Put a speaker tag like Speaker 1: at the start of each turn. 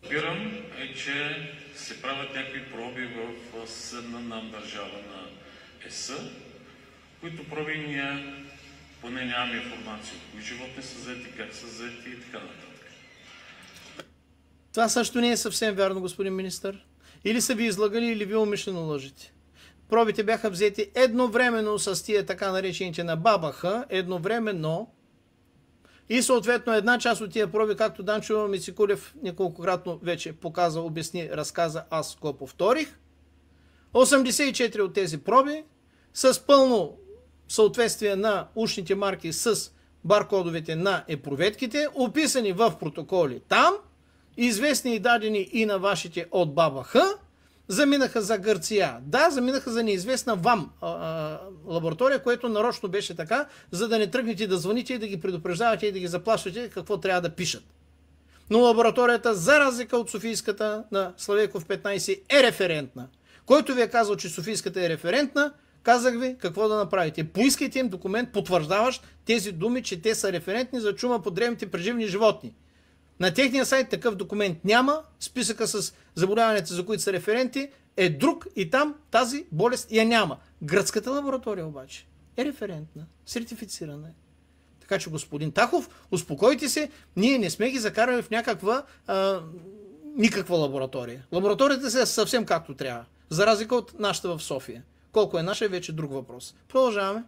Speaker 1: Разбирам че се правят някакви проби в съседна нам държава на ЕС, които проби ние поне нямаме информация от кои животни са взети, как са взети и така нататък.
Speaker 2: Това също не е съвсем вярно, господин министър. Или са ви излагали, или ви умишлено лъжите. Пробите бяха взети едновременно с тия така наречените на БАБХ, едновременно. И съответно една част от тия проби, както Данчо Мицикулев неколкократно вече показа, обясни, разказа, аз го повторих. 84 от тези проби с пълно съответствие на ушните марки с баркодовете на епроветките, описани в протоколи там, известни и дадени и на вашите от БАБХ, заминаха за Гърция. Да, заминаха за неизвестна вам лаборатория, което нарочно беше така, за да не тръгнете да звъните и да ги предупреждавате и да ги заплашвате какво трябва да пишат. Но лабораторията, за разлика от Софийската на Славейков 15, е референтна. Който ви е казал, че Софийската е референтна, казах ви какво да направите. Поискайте им документ, потвърждаващ тези думи, че те са референтни за чума по древните преживни животни. На техния сайт такъв документ няма. Списъка с заболяванията, за които са референти, е друг и там тази болест я няма. Гръцката лаборатория обаче е референтна, сертифицирана е. Така че, господин Тахов, успокойте се, ние не сме ги закарали в някаква никаква лаборатория. Лабораторията се е съвсем както трябва, за разлика от нашата в София. Колко е наша е вече друг въпрос. Продължаваме.